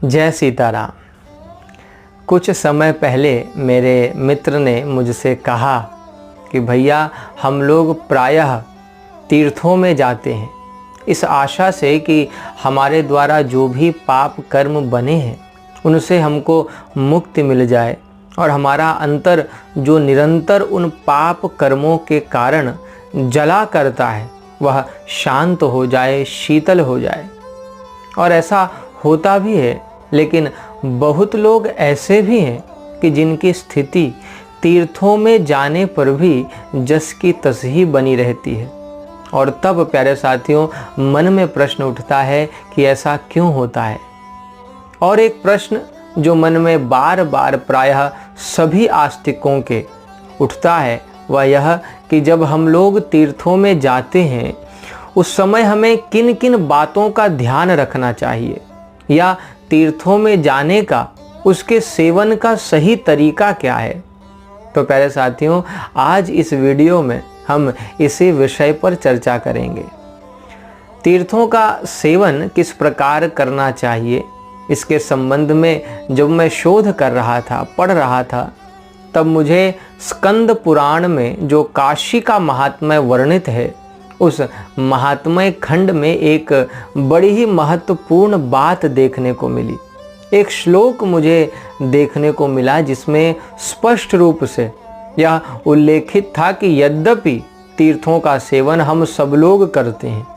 जय सीताराम। कुछ समय पहले मेरे मित्र ने मुझसे कहा कि भैया हम लोग प्रायः तीर्थों में जाते हैं इस आशा से कि हमारे द्वारा जो भी पाप कर्म बने हैं उनसे हमको मुक्ति मिल जाए और हमारा अंतर जो निरंतर उन पाप कर्मों के कारण जला करता है वह शांत हो जाए, शीतल हो जाए। और ऐसा होता भी है, लेकिन बहुत लोग ऐसे भी हैं कि जिनकी स्थिति तीर्थों में जाने पर भी जस की तस ही बनी रहती है। और तब प्यारे साथियों मन में प्रश्न उठता है कि ऐसा क्यों होता है। और एक प्रश्न जो मन में बार बार प्रायः सभी आस्तिकों के उठता है वह यह कि जब हम लोग तीर्थों में जाते हैं उस समय हमें किन किन बातों का ध्यान रखना चाहिए, या तीर्थों में जाने का उसके सेवन का सही तरीका क्या है। तो प्यारे साथियों आज इस वीडियो में हम इसी विषय पर चर्चा करेंगे। तीर्थों का सेवन किस प्रकार करना चाहिए, इसके संबंध में जब मैं शोध कर रहा था, पढ़ रहा था, तब मुझे स्कंद पुराण में जो काशी का महात्म्य वर्णित है उस महात्म्य खंड में एक बड़ी ही महत्वपूर्ण बात देखने को मिली। एक श्लोक मुझे देखने को मिला जिसमें स्पष्ट रूप से यह उल्लेखित था कि यद्यपि तीर्थों का सेवन हम सब लोग करते हैं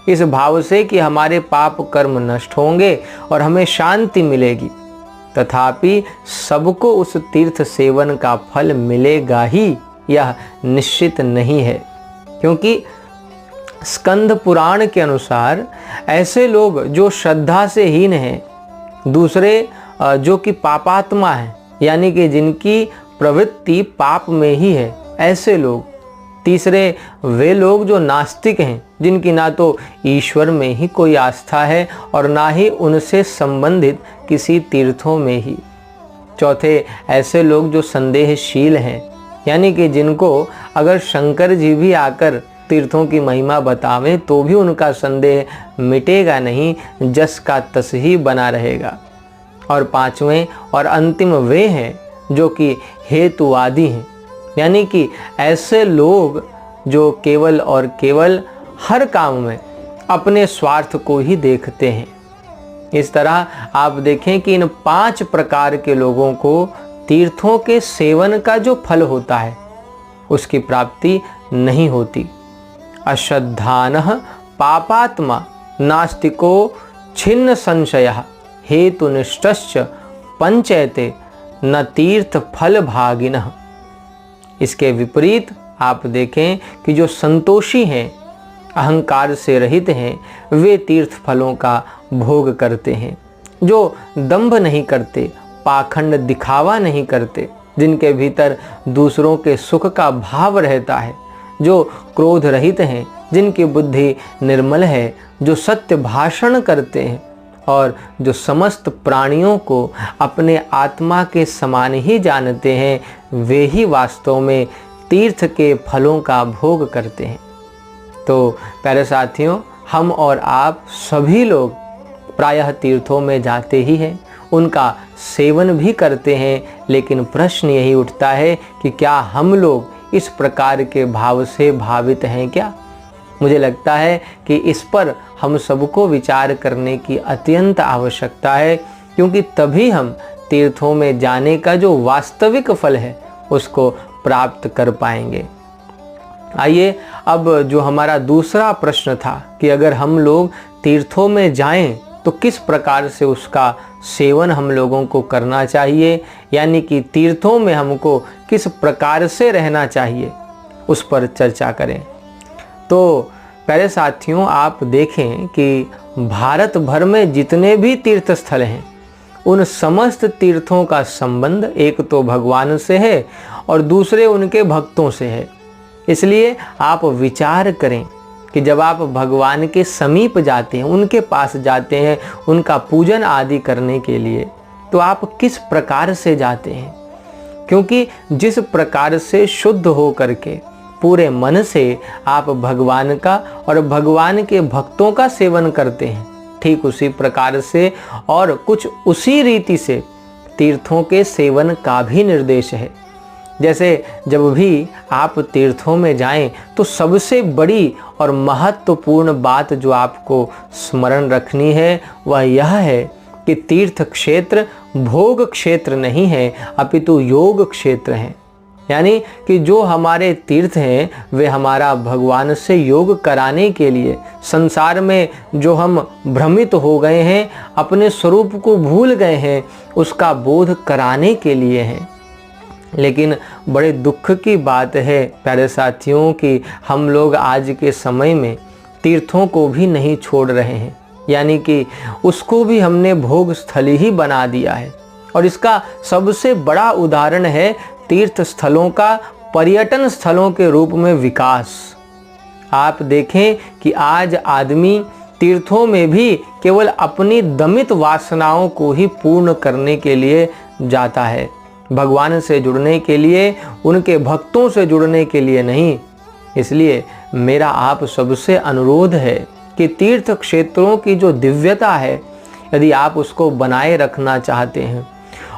इस भाव से कि हमारे पाप कर्म नष्ट होंगे और हमें शांति मिलेगी, तथापि सबको उस तीर्थ सेवन का फल मिलेगा ही यह निश्चित नहीं है। क्योंकि स्कंद पुराण के अनुसार ऐसे लोग जो श्रद्धा से हीन हैं, दूसरे जो कि पापात्मा हैं यानी कि जिनकी प्रवृत्ति पाप में ही है ऐसे लोग, तीसरे वे लोग जो नास्तिक हैं जिनकी ना तो ईश्वर में ही कोई आस्था है और ना ही उनसे संबंधित किसी तीर्थों में ही, चौथे ऐसे लोग जो संदेहशील हैं यानी कि जिनको अगर शंकर जी भी आकर तीर्थों की महिमा बतावें तो भी उनका संदेह मिटेगा नहीं, जस का तस ही बना रहेगा। और पांचवें और अंतिम वे हैं जो कि हेतुवादी हैं यानी कि ऐसे लोग जो केवल और केवल हर काम में अपने स्वार्थ को ही देखते हैं। इस तरह आप देखें कि इन 5 प्रकार के लोगों को तीर्थों के सेवन का जो फल होता है उसकी प्राप्ति नहीं होती। अश्रद्धानः पापात्मा नास्तिको छिन्न संशयः हेतुनिष्ठश्च पंचैते न तीर्थ फल भागिनः। इसके विपरीत आप देखें कि जो संतोषी हैं, अहंकार से रहित हैं, वे तीर्थ फलों का भोग करते हैं। जो दंभ नहीं करते, पाखंड दिखावा नहीं करते, जिनके भीतर दूसरों के सुख का भाव रहता है, जो क्रोध रहित हैं, जिनकी बुद्धि निर्मल है, जो सत्य भाषण करते हैं और जो समस्त प्राणियों को अपने आत्मा के समान ही जानते हैं, वे ही वास्तव में तीर्थ के फलों का भोग करते हैं। तो प्यारे साथियों हम और आप सभी लोग प्रायः तीर्थों में जाते ही हैं, उनका सेवन भी करते हैं, लेकिन प्रश्न यही उठता है कि क्या हम लोग इस प्रकार के भाव से भावित हैं क्या। मुझे लगता है कि इस पर हम सबको विचार करने की अत्यंत आवश्यकता है, क्योंकि तभी हम तीर्थों में जाने का जो वास्तविक फल है उसको प्राप्त कर पाएंगे। आइए अब जो हमारा दूसरा प्रश्न था कि अगर हम लोग तीर्थों में जाएं तो किस प्रकार से उसका सेवन हम लोगों को करना चाहिए, यानी कि तीर्थों में हमको किस प्रकार से रहना चाहिए, उस पर चर्चा करें। तो प्यारे साथियों आप देखें कि भारत भर में जितने भी तीर्थ स्थल हैं उन समस्त तीर्थों का संबंध एक तो भगवान से है और दूसरे उनके भक्तों से है। इसलिए आप विचार करें कि जब आप भगवान के समीप जाते हैं, उनके पास जाते हैं उनका पूजन आदि करने के लिए, तो आप किस प्रकार से जाते हैं। क्योंकि जिस प्रकार से शुद्ध हो करके पूरे मन से आप भगवान का और भगवान के भक्तों का सेवन करते हैं, ठीक उसी प्रकार से और कुछ उसी रीति से तीर्थों के सेवन का भी निर्देश है। जैसे जब भी आप तीर्थों में जाएं तो सबसे बड़ी और महत्वपूर्ण बात जो आपको स्मरण रखनी है वह यह है कि तीर्थ क्षेत्र भोग क्षेत्र नहीं है अपितु योग क्षेत्र है। यानी कि जो हमारे तीर्थ हैं वे हमारा भगवान से योग कराने के लिए, संसार में जो हम भ्रमित हो गए हैं, अपने स्वरूप को भूल गए हैं, उसका बोध कराने के लिए हैं। लेकिन बड़े दुख की बात है प्यारे साथियों कि हम लोग आज के समय में तीर्थों को भी नहीं छोड़ रहे हैं, यानी कि उसको भी हमने भोग स्थली ही बना दिया है। और इसका सबसे बड़ा उदाहरण है तीर्थ स्थलों का पर्यटन स्थलों के रूप में विकास। आप देखें कि आज आदमी तीर्थों में भी केवल अपनी दमित वासनाओं को ही पूर्ण करने के लिए जाता है, भगवान से जुड़ने के लिए, उनके भक्तों से जुड़ने के लिए नहीं। इसलिए मेरा आप सबसे अनुरोध है कि तीर्थ क्षेत्रों की जो दिव्यता है, यदि आप उसको बनाए रखना चाहते हैं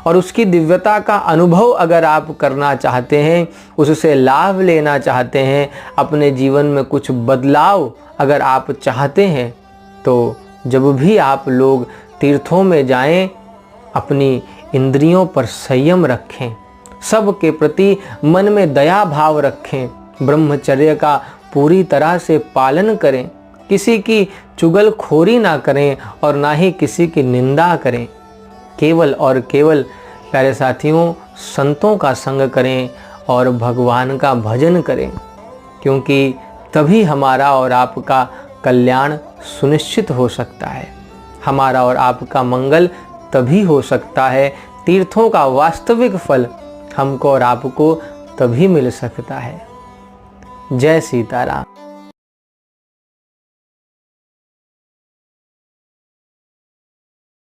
और उसकी दिव्यता का अनुभव अगर आप करना चाहते हैं, उससे लाभ लेना चाहते हैं, अपने जीवन में कुछ बदलाव अगर आप चाहते हैं, तो जब भी आप लोग तीर्थों में जाएं, अपनी इंद्रियों पर संयम रखें, सबके प्रति मन में दया भाव रखें, ब्रह्मचर्य का पूरी तरह से पालन करें, किसी की चुगलखोरी ना करें और ना ही किसी की निंदा करें। केवल और केवल प्यारे साथियों संतों का संग करें और भगवान का भजन करें, क्योंकि तभी हमारा और आपका कल्याण सुनिश्चित हो सकता है, हमारा और आपका मंगल तभी हो सकता है, तीर्थों का वास्तविक फल हमको और आपको तभी मिल सकता है। जय सीताराम।